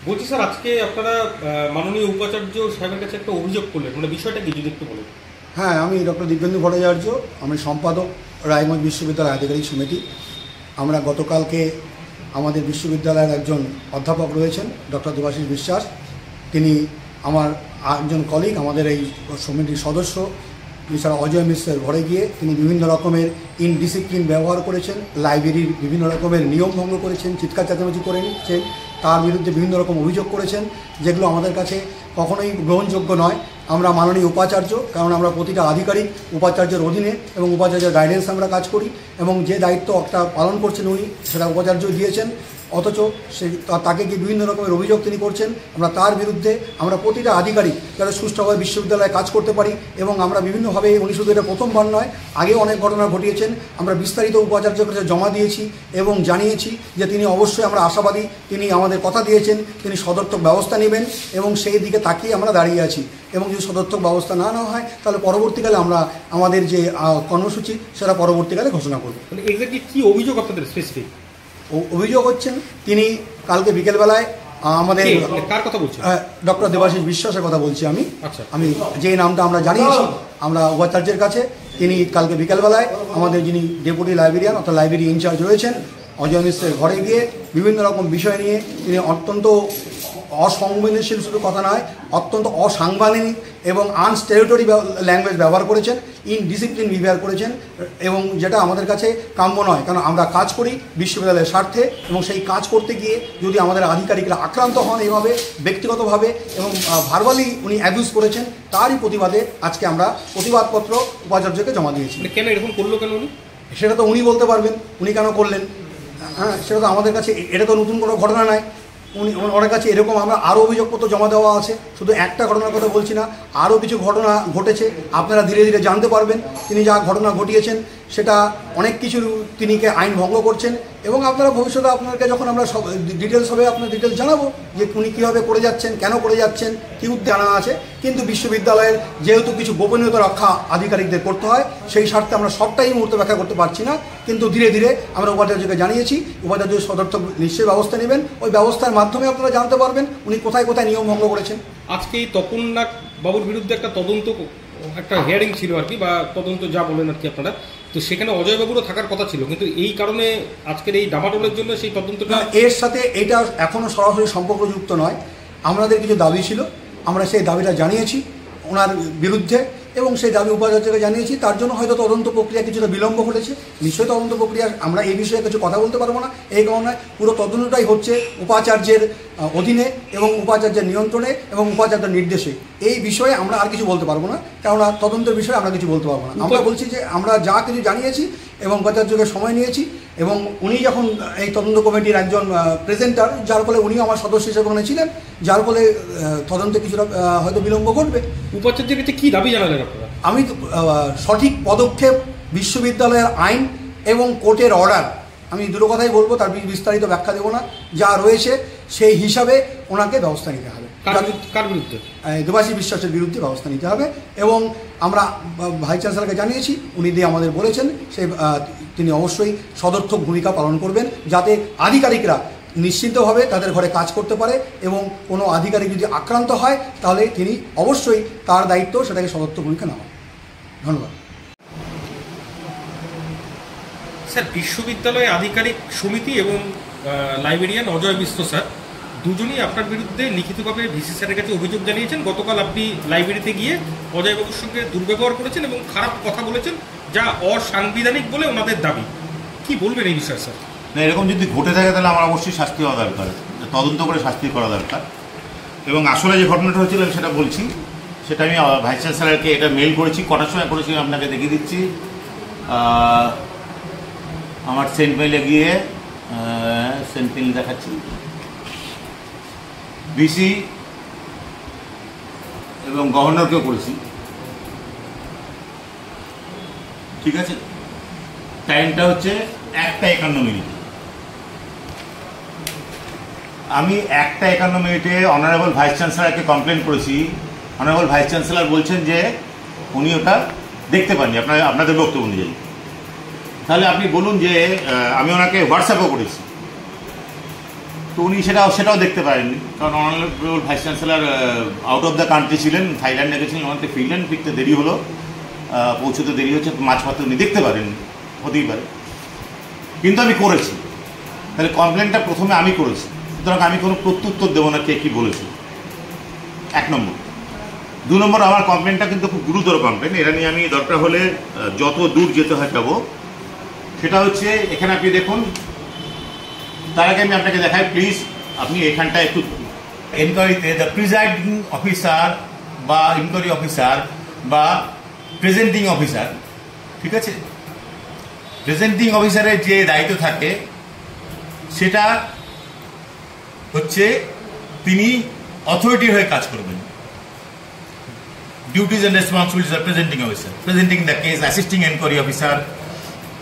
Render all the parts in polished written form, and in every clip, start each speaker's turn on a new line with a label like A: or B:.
A: বলছি স্যার, আজকে আপনারা মাননীয় উপাচার্য সাহেবের কাছে একটা অভিযোগ করলেন, মানে বিষয়টা কি যদি একটু বলেন।
B: হ্যাঁ, আমি ডক্টর দিব্যেন্দু ভট্টাচার্য, আমি সম্পাদক রায়গঞ্জ বিশ্ববিদ্যালয় আধিকারিক সমিতি। আমরা গতকালকে আমাদের বিশ্ববিদ্যালয়ের একজন অধ্যাপক রয়েছেন ডক্টর দেবাশিস বিশ্বাস, তিনি আমার একজন কলিগ, আমাদের এই সমিতির সদস্য এছাড়া অজয় মিশ্রের ঘরে গিয়ে তিনি বিভিন্ন রকমের ইনডিসিপ্লিন ব্যবহার করেছেন, লাইব্রেরির বিভিন্ন রকমের নিয়ম ভঙ্গ করেছেন, চিৎকার চেঁচামেচি করেছেন, তার বিরুদ্ধে বিভিন্ন রকম অভিযোগ করেছেন, যেগুলো আমাদের কাছে কখনোই গ্রহণযোগ্য নয়। আমরা মাননীয় উপাচার্য, কারণ আমরা প্রতিটা আধিকারিক উপাচার্যের অধীনে এবং উপাচার্যের গাইডেন্স আমরা কাজ করি, এবং যে দায়িত্ব একটা পালন করছেন উনি, সেটা উপাচার্য দিয়েছেন, অথচ তাকে কি বিভিন্ন রকমের অভিযোগ তিনি করছেন। আমরা তার বিরুদ্ধে আমরা প্রতিটা আধিকারিক যারা সুষ্ঠুভাবে বিশ্ববিদ্যালয়ে কাজ করতে পারি, এবং আমরা বিভিন্নভাবে, উনি শুধু এটা প্রথমবার নয়, আগেও অনেক ঘটনা ঘটিয়েছেন, আমরা বিস্তারিত উপাচার্যের কাছে জমা দিয়েছি এবং জানিয়েছি যে তিনি অবশ্যই, আমরা আশাবাদী, তিনি আমাদের কথা দিয়েছেন তিনি সদর্থক ব্যবস্থা নেবেন, এবং সেই দিকে তাকিয়ে আমরা দাঁড়িয়ে আছি। এবং যদি সদর্থক ব্যবস্থা না নেওয়া হয়, তাহলে পরবর্তীকালে আমরা আমাদের যে কর্মসূচি সেটা পরবর্তীকালে ঘোষণা করব।
A: মানে এক্স্যাক্টলি কী অভিযোগ আপনাদের স্পেসিফিক?
B: অভিযোগ হচ্ছেন, তিনি কালকে বিকেলবেলায় আমাদের,
A: কার কথা বলছেন?
B: ডক্টর দেবাশিস বিশ্বাসের কথা বলছি আমি।
A: আচ্ছা,
B: আমি যে নামটা আমরা জানিয়েছি আমরা উপাচার্যের কাছে, তিনি কালকে বিকেলবেলায় আমাদের যিনি ডেপুটি লাইব্রেরিয়ান অর্থাৎ লাইব্রেরি ইনচার্জ রয়েছেন অজয় মিশ্রের ঘরে গিয়ে বিভিন্ন রকম বিষয় নিয়ে তিনি অত্যন্ত অসংবেদনশীল, শুধু কথা নয়, অত্যন্ত অসাংবিধানিক এবং আনস্টেরিটরি ল্যাঙ্গুয়েজ ব্যবহার করেছেন, ইনডিসিপ্লিন বিহেভিয়ার করেছেন, এবং যেটা আমাদের কাছে কাম্য নয়। কারণ আমরা কাজ করি বিশ্ববিদ্যালয়ের স্বার্থে, এবং সেই কাজ করতে গিয়ে যদি আমাদের আধিকারিকরা আক্রান্ত হন এইভাবে ব্যক্তিগতভাবে এবং ভার্বালি উনি অ্যাবিউজ করেছেন, তারই প্রতিবাদে আজকে আমরা প্রতিবাদপত্র উপাচার্যকে জমা দিয়েছি।
A: কেন এরকম করলো কেন উনি?
B: সেটা তো উনি বলতে পারবেন উনি কেন করলেন। হ্যাঁ, সেটা তো আমাদের কাছে, এটা তো নতুন কোনো ঘটনা নয়। ওনার কাছে এরকম আমরা আরও অভিযোগপত্র জমা দেওয়া আছে, শুধু একটা ঘটনার কথা বলছি না, আরও কিছু ঘটনা ঘটেছে, আপনারা ধীরে ধীরে জানতে পারবেন। তিনি যা ঘটনা ঘটিয়েছেন সেটা অনেক কিছু, তিনিকে আইন ভঙ্গ করছেন, এবং আপনারা ভবিষ্যতে আপনাকে যখন আমরা সব ডিটেলস হবে আপনার ডিটেলস জানাবো যে উনি কীভাবে করে যাচ্ছেন, কেন করে যাচ্ছেন, কী জানা আছে। কিন্তু বিশ্ববিদ্যালয়ের যেহেতু কিছু গোপনীয়তা রক্ষা আধিকারিকদের করতে হয়, সেই স্বার্থে আমরা সবটাই মুহূর্তে ব্যাখ্যা করতে পারছি না, কিন্তু ধীরে ধীরে আমরা উপাচার্যকে জানিয়েছি, উপাচার্য সদর্থক নিশ্চয়ই ব্যবস্থা নেবেন। ওই ব্যবস্থার মাধ্যমে আপনারা জানতে পারবেন উনি কোথায় কোথায় নিয়ম ভঙ্গ করেছেন।
A: আজকে এই তপননাথ বাবুর বিরুদ্ধে একটা তদন্ত, একটা হিয়ারিং ছিল আর কি, বা তদন্ত যা বলেন আর কি আপনারা, তো সেখানে অজয়বাবুরও থাকার কথা ছিল, কিন্তু এই কারণে আজকের এই ডামাডোলের জন্য সেই তদন্তটা,
B: এর সাথে এটা এখনও সরাসরি সম্পর্কযুক্ত নয়। আমাদের কিছু দাবি ছিল, আমরা সেই দাবিটা জানিয়েছি ওনার বিরুদ্ধে, এবং সেই দাবি উপাচার্যকে জানিয়েছি। তার জন্য হয়তো তদন্ত প্রক্রিয়া কিছুটা বিলম্ব ঘটেছে, নিশ্চয়ই তদন্ত প্রক্রিয়া, আমরা এই বিষয়ে কিছু কথা বলতে পারবো না। এই কারণে পুরো তদন্তটাই হচ্ছে উপাচার্যের অধীনে এবং উপাচার্যের নিয়ন্ত্রণে এবং উপাচার্যের নির্দেশে। এই বিষয়ে আমরা আর কিছু বলতে পারবো না, কেননা তদন্তের বিষয়ে আমরা কিছু বলতে পারবো না। আমরা বলছি যে আমরা যা কিছু জানিয়েছি এবং উপাচার্যকে সময় নিয়েছি, এবং উনি যখন এই তদন্ত কমিটির একজন প্রেজেন্টার, যার ফলে উনিও আমার সদস্য হিসেবে ওখানে ছিলেন, যার ফলে তদন্তে কিছুটা হয়তো বিলম্ব ঘটবে।
A: উপাচার্যের কাছে কী দাবি জানালেন আপনারা?
B: আমি সঠিক পদক্ষেপ, বিশ্ববিদ্যালয়ের আইন এবং কোর্টের অর্ডার, আমি দুটো কথাই বলবো, তার বিস্তারিত ব্যাখ্যা দেবো না, যা রয়েছে সেই হিসাবে ওনাকে ব্যবস্থা নিতে হবে।
A: কার বিরুদ্ধে?
B: দেবাশিস বিশ্বাসের বিরুদ্ধে ব্যবস্থা নিতে হবে, এবং আমরা ভাইস চ্যান্সেলরকে জানিয়েছি, উনি দিয়ে আমাদের বলেছেন তিনি অবশ্যই সদর্থক ভূমিকা পালন করবেন, যাতে আধিকারিকরা নিশ্চিন্তভাবে তাদের ঘরে কাজ করতে পারে, এবং কোনো আধিকারিক যদি আক্রান্ত হয় তাহলে তিনি অবশ্যই তার দায়িত্ব সেটাকে সদর্থক ভূমিকা নেওয়া। ধন্যবাদ
A: স্যার। বিশ্ববিদ্যালয় আধিকারিক সমিতি এবং লাইব্রেরিয়ান অজয় মিশ্র স্যার দুজনই আপনার বিরুদ্ধে লিখিতভাবে ভিসি স্যারের কাছে অভিযোগ জানিয়েছেন। গতকাল আপনি লাইব্রেরিতে গিয়ে অজয়বাবুর সঙ্গে দুর্ব্যবহার করেছেন এবং খারাপ কথা বলেছেন, যা অসাংবিধানিক বলে ওনাদের দাবি। কি বলবেন এই বিষয়ে স্যার?
C: না, এরকম যদি ঘটে থাকে তাহলে আমার অবশ্যই শাস্তি হওয়া দরকার, তদন্ত করে শাস্তি করা দরকার। এবং আসলে যে ঘটনাটা হয়েছিল আমি সেটা বলছি, সেটা আমি ভাইস চ্যান্সেলরকে এটা মেল করেছি, কটার সময় করেছি আপনাকে দেখিয়ে দিচ্ছি। আমার সেন্ট মেইলে গিয়ে সেন্ট মেইল দেখাচ্ছি, ভিসি এবং গভর্নরকেও করেছি, ঠিক আছে। টাইমটা হচ্ছে 1:51। আমি 1:51 অনারেবল ভাইস চ্যান্সেলরকে কমপ্লেন করেছি। অনারেবল ভাইস চ্যান্সেলর বলছেন যে উনি ওটা দেখতে পাননি আপনাদের বক্তব্য অনুযায়ী। তাহলে আপনি বলুন যে আমি ওনাকে হোয়াটসঅ্যাপও করেছি, তো উনি সেটাও দেখতে পারেননি, কারণ honourable vice chancellor out of the country ছিলেন, থাইল্যান্ডে গেছিলেন, ওখান থেকে ফিরলেন, ফিরতে দেরি হলো, পৌঁছতে দেরি হচ্ছে, মাঝপথে উনি দেখতে পারেননি, হতেই পারে। কিন্তু আমি করেছি, তাহলে কমপ্লেনটা প্রথমে আমি করেছি, সুতরাং আমি কোনো প্রত্যুত্তর দেবো না কে কী বলেছি, 1 নম্বর। 2 নম্বর, আমার কমপ্লেনটা কিন্তু খুব গুরুতর কমপ্লেন, এটা নিয়ে আমি দরকার হলে যত দূর যেতে হয় যাবো। সেটা হচ্ছে, এখানে আপনি দেখুন, তার আগে আমি আপনাকে দেখাই প্লিজ, আপনি এখানটা একটু এনকোয়ারিতে দ্য প্রিজাইডিং অফিসার বা ইনকোয়ারি অফিসার বা প্রেজেন্টিং অফিসার, ঠিক আছে, প্রেজেন্টিং অফিসারের যে দায়িত্ব থাকে সেটা হচ্ছে তিনি অথরিটির হয়ে কাজ করবেন। Duties and responsibilities of presenting officer, presenting the case, assisting enquiry officer,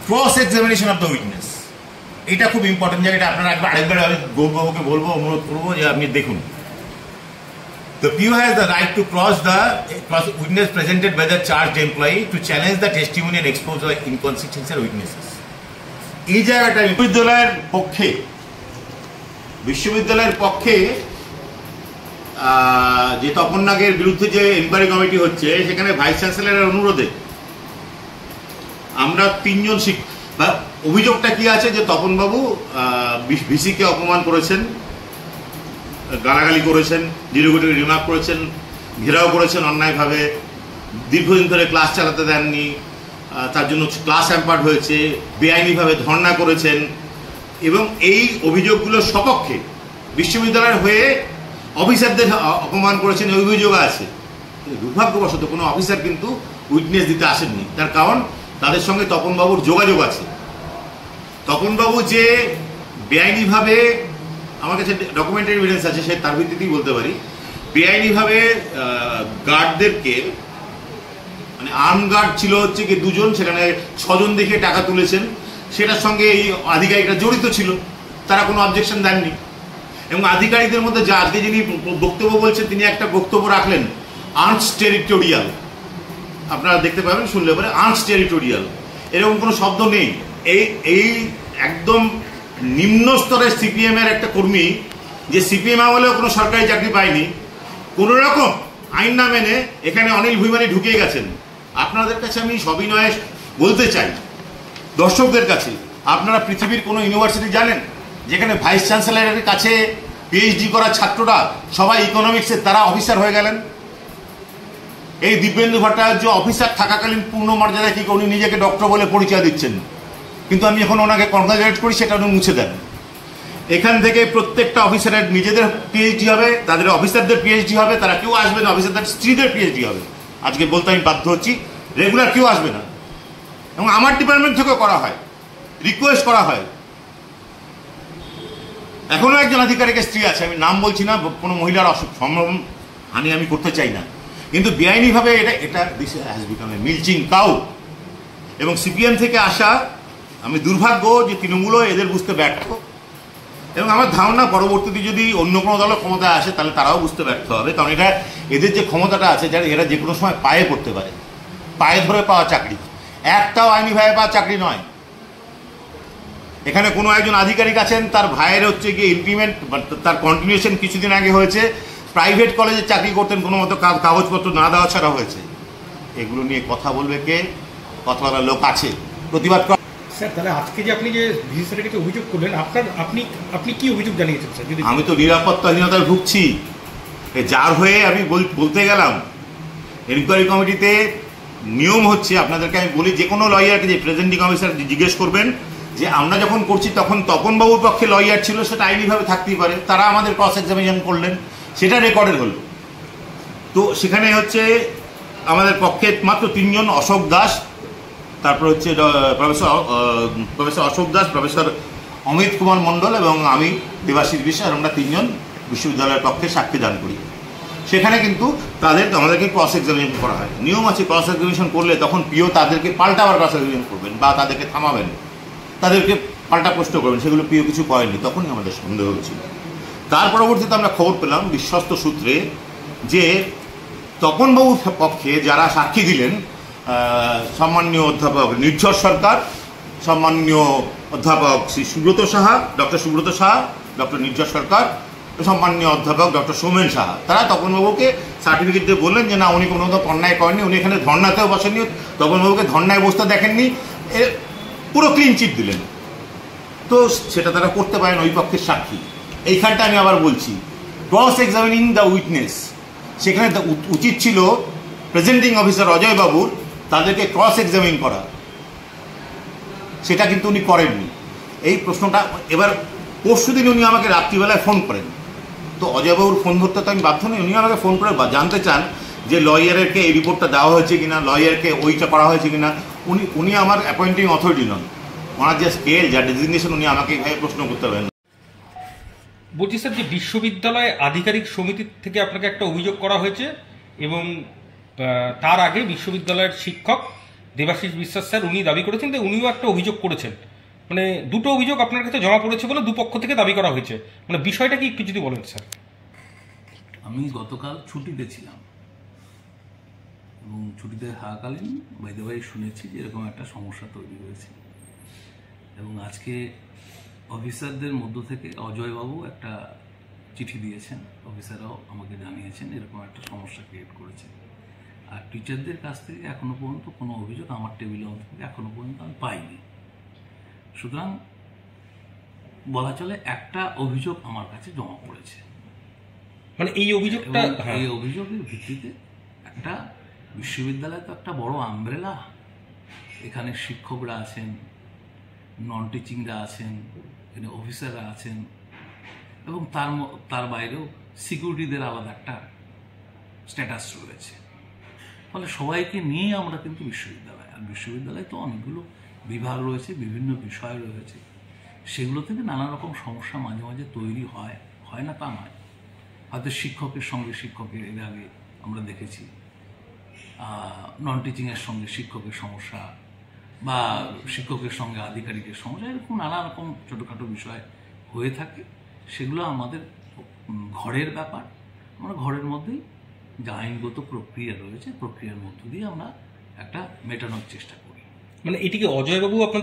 C: cross examination of the witness. এটা খুব ইম্পর্টেন্ট জায়গাটা, আপনারা আরেকবার আমি গৌরবাবুকে বলবো, অনুরোধ করবো যে আপনি দেখুন। The PO has the right to cross witness presented by the charged employee to challenge the testimony and expose the inconsistency of witnesses. এই জায়গাটা বিশ্ববিদ্যালয়ের পক্ষে যে তপন নাগের বিরুদ্ধে যে ইনকোয়ারি কমিটি হচ্ছে, সেখানে ভাইস চ্যান্সেলরের অনুরোধে আমরা 3 জন বা অভিযোগটা কি আছে যে তপনবাবু ভিসিকে অপমান করেছেন, গালাগালি করেছেন, ডিরোগেটিভ রিমার্ক করেছেন, ঘেরাও করেছেন অন্যায়ভাবে, দীর্ঘদিন ধরে ক্লাস চালাতে দেননি, তার জন্য ক্লাস হ্যাম্পার্ড হয়েছে, বেআইনিভাবে ধর্ণা করেছেন, এবং এই অভিযোগগুলোর সপক্ষে বিশ্ববিদ্যালয়ের হয়ে অফিসারদের অপমান করেছেন, এই অভিযোগ আছে। দুর্ভাগ্যবশত কোনো অফিসার কিন্তু উইটনেস দিতে আসেননি, তার কারণ তাদের সঙ্গে তপনবাবুর যোগাযোগ আছে। তপনবাবু যে বেআইনিভাবে, আমার কাছে ডকুমেন্টারি এভিডেন্স আছে, সে তার ভিত্তিতেই বলতে পারি, বেআইনিভাবে গার্ডদেরকে, মানে আর্ম গার্ড ছিল হচ্ছে কি 2 জন, সেখানে 6 জন দেখে টাকা তুলেছেন, সেটার সঙ্গে এই আধিকারিকরা জড়িত ছিল, তারা কোনো অবজেকশন দেননি। এবং আধিকারিকদের মধ্যে যা আজকে যিনি বক্তব্য বলছেন, তিনি একটা বক্তব্য রাখলেন, আর্মস টেরিটোরিয়াল, আপনারা দেখতে পাবেন শুনলে পরে, আর্মস টেরিটোরিয়াল, এরকম কোনো শব্দ নেই। এই একদম নিম্ন স্তরের সিপিএম এর একটা কর্মী, যে সিপিএম আমলেও কোনো সরকারি চাকরি পায়নি, কোনো রকম আইন না মেনে এখানে অনিল ভুইমানি ঢুকিয়ে গেছেন। আপনাদের কাছে আমি সবিনয়ে বলতে চাই, দর্শকদের কাছে, আপনারা পৃথিবীর কোনো ইউনিভার্সিটি জানেন যেখানে ভাইস চ্যান্সেলরের কাছে পিএইচডি করা ছাত্ররা সবাই ইকোনমিক্সের তারা অফিসার হয়ে গেলেন? এই দিব্যেন্দু ভট্টাচার্য অফিসার থাকাকালীন পূর্ণ মর্যাদায় কি উনি নিজেকে ডক্টর বলে পরিচয় দিচ্ছেন, কিন্তু আমি যখন ওনাকে কনগ্রাচুলেট করি সেটা উনি মুছে দেন। এখান থেকে প্রত্যেকটা অফিসারের নিজেদের পিএইচডি হবে, তাদের অফিসারদের পিএইচডি হবে, তারা কেউ আসবে না, অফিসারদের স্ত্রীদের পিএইচডি হবে। আজকে বলতে আমি বাধ্য হচ্ছি, রেগুলার কেউ আসবে না। এবং আমার ডিপার্টমেন্ট থেকেও করা হয়, রিকোয়েস্ট করা হয়। এখনও একজন আধিকারিকের স্ত্রী আছে, আমি নাম বলছি না, কোনো মহিলার সম্ভ্রম হানি আমি করতে চাই না, কিন্তু বেআইনিভাবে এটা this has become a milching cow. এবং সিপিএম থেকে আসা, আমি দুর্ভাগ্য যে তৃণমূলও এদের বুঝতে ব্যর্থ, এবং আমার ধারণা পরবর্তীতে যদি অন্য কোনো দল ক্ষমতায় আসে তাহলে তারাও বুঝতে ব্যর্থ হবে, কারণ এটা এদের যে ক্ষমতাটা আছে, যারা এরা যে কোনো সময় পায়ে পড়তে পারে, পায়ে ধরে পাওয়া চাকরি, একটাও আইনিভাবে পাওয়া চাকরি নয়। এখানে কোনো একজন আধিকারিক আছেন, তার ভাইয়ের হচ্ছে গিয়ে ইনক্রিমেন্ট, তার কন্টিনিউশন কিছুদিন আগে হয়েছে, প্রাইভেট কলেজে চাকরি করতেন, কোনো মতো কাগজপত্র না দেওয়া ছাড়া হয়েছে। এগুলো নিয়ে কথা বলবে কে? কথা বলার লোক আছে, প্রতিবাদ কর।
A: স্যার, তাহলে আজকে যে আপনি যে ভিসি স্যারের কাছে অভিযোগ করলেন, আপনি কি অভিযোগ জানিয়েছেন স্যার? যদি
C: আমি তো নিরাপত্তাহীনতায় ভুগছি, যার হয়ে আমি বলতে গেলাম। এনকোয়ারি কমিটিতে নিয়ম হচ্ছে, আপনাদেরকে আমি বলি, যে কোনো লয়ারকে, যে প্রেজেন্টিং অফিসার জিজ্ঞেস করবেন যে আমরা যখন করছি তখন তপনবাবুর পক্ষে লয়ার ছিল, সেটা আইনিভাবে থাকতেই পারে, তারা আমাদের ক্রস এক্সামিনেশন করলেন, সেটা রেকর্ডের হলো। তো সেখানে হচ্ছে আমাদের পক্ষে মাত্র 3 জন, অশোক দাস, তারপর হচ্ছে প্রফেসর অশোক দাস, প্রফেসর অমিত কুমার মণ্ডল এবং আমি দেবাশিস বিশ্বাস, আমরা 3 জন বিশ্ববিদ্যালয়ের পক্ষে সাক্ষী দান করি। সেখানে কিন্তু আমাদেরকে ক্রস এক্সামিনেশন করা হয়। নিয়ম আছে, ক্রস এক্সামিনেশন করলে তখন পিও তাদেরকে পাল্টা আবার ক্রস এক্সামিনেশন করবেন, বা তাদেরকে থামাবেন, তাদেরকে পাল্টা প্রশ্ন করবেন, সেগুলো পিও কিছু করেনি, তখনই আমাদের সন্দেহ হয়েছিল। তার পরবর্তীতে আমরা খবর পেলাম বিশ্বস্ত সূত্রে যে তপনবাবুর পক্ষে যারা সাক্ষী দিলেন, সম্মাননীয় অধ্যাপক নির্ঝর সরকার, সম্মাননীয় অধ্যাপক শ্রী সুব্রত সাহা, ডক্টর সুব্রত সাহা, ডক্টর নির্জয় সরকার, সম্মানীয় অধ্যাপক ডক্টর সৌমেন সাহা, তারা তপনবাবুকে সার্টিফিকেট দিয়ে বললেন যে না, উনি কোনো অন্যায় করেননি, উনি এখানে ধর্নাতেও বসেননি, তপনবাবুকে ধর্নায় বসতে দেখেননি, পুরো ক্লিন চিট দিলেন। তো সেটা তারা করতে পারেন ওই পক্ষের সাক্ষী। এইখানটা আমি আবার বলছি, ক্রস এক্সামিনিং দ্য উইটনেস, সেখানে উচিত ছিল প্রেজেন্টিং অফিসার অজয় বাবুর তাদেরকে ক্রস এক্সামিন করা, সেটা কিন্তু উনি করেননি। এই প্রশ্নটা এবার পরশুদিন উনি আমাকে রাত্রিবেলায় ফোন করেন, তো অজয়বাবুর ফোন ধরতে তো আমি বাধ্য নই, উনি আমাকে ফোন করে জানতে চান যে লয়ারকে এই রিপোর্টটা দেওয়া হয়েছে কিনা, লয়ারকে ওইটা করা হয়েছে কিনা। উনি আমার অ্যাপয়েন্টিং অথরিটি নন, ওনার যে স্কেল, যা ডেজিগনেশন, উনি আমাকে এইভাবে প্রশ্ন করতে পারেন।
A: বলছি স্যার, যে বিশ্ববিদ্যালয় আধিকারিক সমিতি থেকে আপনাকে একটা অভিযোগ করা হয়েছে এবং তার আগে বিশ্ববিদ্যালয়ের শিক্ষক দেবাশিস বিশ্বাস স্যার উনি দাবি করেছেন যে উনিও একটা অভিযোগ করেছেন, মানে দুটো অভিযোগ আপনার কাছে জমা পড়েছে বলে দুপক্ষ থেকে দাবি করা হয়েছে, মানে বিষয়টা কি একটু যদি বলেন স্যার।
D: আমি গতকাল ছুটিতে ছিলাম এবং ছুটিতে থাকাকালীন বাইরে শুনেছি যে এরকম একটা সমস্যা তৈরি হয়েছে এবং আজকে অফিসারদের মধ্য থেকে অজয়বাবু একটা চিঠি দিয়েছেন, অফিসাররাও আমাকে জানিয়েছেন এরকম একটা সমস্যা ক্রিয়েট করেছে। আর টিচারদের কাছ থেকে এখনো পর্যন্ত কোনো অভিযোগ আমার টেবিলে থেকে এখনো পর্যন্ত আমি পাইনি। সুতরাং বলা চলে একটা অভিযোগ আমার কাছে জমা পড়েছে,
A: মানে এই অভিযোগটা,
D: এই অভিযোগের ভিত্তিতে একটা বিশ্ববিদ্যালয় তো একটা বড় আমব্রেলা, এখানে শিক্ষকরা আছেন, নন টিচিংরা আছেন, এখানে অফিসাররা আছেন এবং তার বাইরেও সিকিউরিটিদের আলাদা একটা স্ট্যাটাস রয়েছে। ফলে সবাইকে নিয়ে আমরা কিন্তু বিশ্ববিদ্যালয়, আর বিশ্ববিদ্যালয়ে তো অনেকগুলো বিভাগ রয়েছে, বিভিন্ন বিষয় রয়েছে, সেগুলো থেকে নানা রকম সমস্যা মাঝে মাঝে তৈরি হয় না তা নয়। হয়তো শিক্ষকের সঙ্গে শিক্ষকের এর আগে আমরা দেখেছি, নন টিচিংয়ের সঙ্গে শিক্ষকের সমস্যা বা শিক্ষকের সঙ্গে আধিকারিকের সমস্যা, এরকম নানা রকম ছোটোখাটো বিষয় হয়ে থাকে। সেগুলো আমাদের ঘরের ব্যাপার, আমরা ঘরের মধ্যেই যে আইনগত প্রক্রিয়া রয়েছে, প্রক্রিয়ার মধ্য দিয়ে আমরা একটা মেটানোর চেষ্টা করি।
A: মানে এটিকে অজয়বাবু আপনার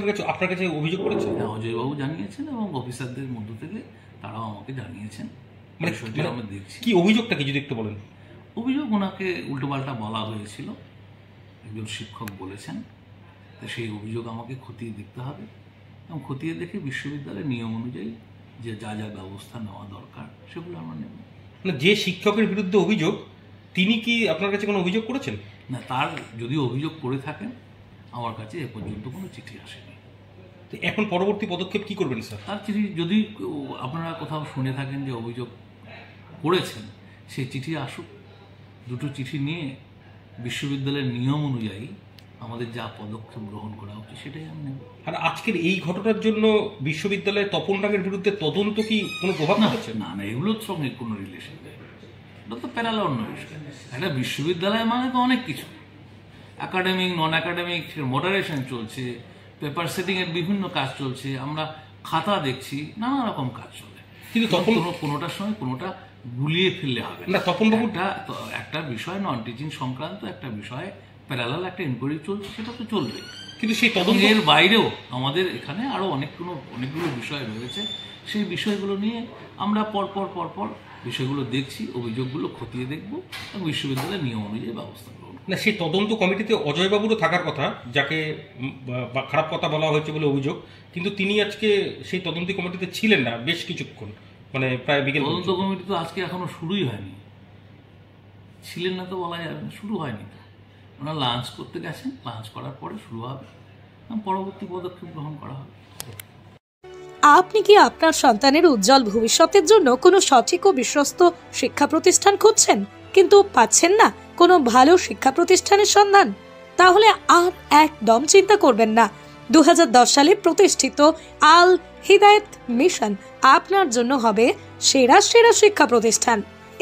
A: কাছে অভিযোগ করেছেন?
D: হ্যাঁ, অজয়বাবু জানিয়েছেন এবং অফিসারদের মধ্য থেকে তারাও আমাকে জানিয়েছেন।
A: মানে
D: আমরা দেখছি
A: কি অভিযোগটা কি যদি একটু বলেন।
D: অভিযোগ ওনাকে উল্টোপাল্টা বলা হয়েছিল, একজন শিক্ষক বলেছেন, তো সেই অভিযোগ আমাকে খতিয়ে দেখতে হবে এবং খতিয়ে দেখে বিশ্ববিদ্যালয়ের নিয়ম অনুযায়ী যে যা যা ব্যবস্থা নেওয়া দরকার সেগুলো আমরা নেব।
A: মানে যে শিক্ষকের বিরুদ্ধে অভিযোগ, তিনি কি আপনার কাছে কোনো অভিযোগ করেছেন?
D: না, তার যদি অভিযোগ করে থাকেন আমার কাছে এ পর্যন্ত কোনো চিঠি আসেনি।
A: তো এখন পরবর্তী পদক্ষেপ কি করবেন স্যার?
D: তার চিঠি যদি আপনারা কোথাও শুনে থাকেন যে অভিযোগ করেছেন, সেই চিঠি আসুক, দুটো চিঠি নিয়ে বিশ্ববিদ্যালয়ের নিয়ম অনুযায়ী আমাদের যা পদক্ষেপ গ্রহণ করা উচিত সেটাই আমি নেব।
A: আর আজকের এই ঘটনার জন্য বিশ্ববিদ্যালয়ে তপন রাঙের বিরুদ্ধে তদন্ত কি কোনো প্রভাব পড়ছে?
D: না, এগুলোর সঙ্গে কোনো রিলেশন নেই, এটা তো প্যারালাল অন্য বিষয়। একটা বিশ্ববিদ্যালয় মানে তো অনেক কিছু, একাডেমিক, নন একাডেমিক, মডারেশন চলছে, পেপার সেটিংয়ের বিভিন্ন কাজ চলছে, আমরা খাতা দেখছি, নানা রকম কাজ চলে। কিন্তু তখন কোনোটার সঙ্গে কোনোটা গুলিয়ে ফেললে হবে
A: না। তপনবাবু
D: একটা বিষয় নন টিচিং সংক্রান্ত একটা বিষয়ে প্যারালাল একটা ইনকোয়ারি চলছে, সেটা তো চলবে,
A: কিন্তু সেই তদন্তের
D: বাইরেও আমাদের এখানে আরো অনেকগুলো বিষয় রয়েছে। সেই বিষয়গুলো নিয়ে আমরা পরপর বিষয়গুলো দেখছি, অভিযোগগুলো খতিয়ে দেখব এবং বিশ্ববিদ্যালয়ের নিয়ম অনুযায়ী ব্যবস্থা গ্রহণ।
A: না, সেই তদন্ত কমিটিতে অজয়বাবুরও থাকার কথা, যাকে খারাপ কথা বলা হয়েছে বলে অভিযোগ, কিন্তু তিনি আজকে সেই তদন্ত কমিটিতে ছিলেন না বেশ কিছুক্ষণ, মানে প্রায় বিকেল।
D: তদন্ত কমিটি তো আজকে এখনো শুরুই হয়নি, ছিলেন না তো বলা যাবে না, শুরু হয়নি। ওনারা লাঞ্চ করতে গেছেন, লাঞ্চ করার পরে শুরু হবে, পরবর্তী পদক্ষেপ গ্রহণ করা হবে।
E: আপনি কি আপনার সন্তানের উজ্জ্বল ভবিষ্যতের জন্য কোনো সঠিক ও বিশ্বস্ত শিক্ষা প্রতিষ্ঠান খুঁজছেন কিন্তু পাচ্ছেন না কোনো ভালো শিক্ষা প্রতিষ্ঠানের সন্ধান? তাহলে আর একদম চিন্তা করবেন না। 2010 সালে প্রতিষ্ঠিত আল হিদায়াত মিশন আপনার জন্য হবে সেরা শিক্ষা প্রতিষ্ঠান।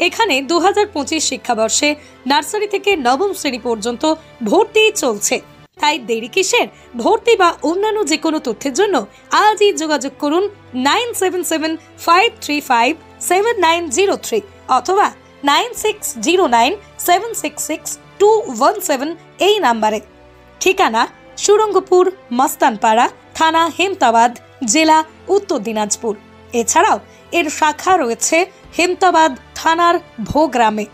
E: এখানে 2025 শিক্ষাবর্ষে নার্সারি থেকে নবম শ্রেণী পর্যন্ত ভর্তি চলছে। তাই দেরি কিসের? ভর্তি বা অন্যান্য যে কোনো তথ্যের জন্য আজই যোগাযোগ করুন 9775357903 অথবা 9609766217 এই নাম্বারে। ঠিকানা সুরঙ্গপুর, মস্তানপাড়া, থানা হেমতাবাদ, জেলা উত্তর দিনাজপুর। এছাড়াও এর শাখা রয়েছে হেমতাবাদ থানার ভোগ্রামে।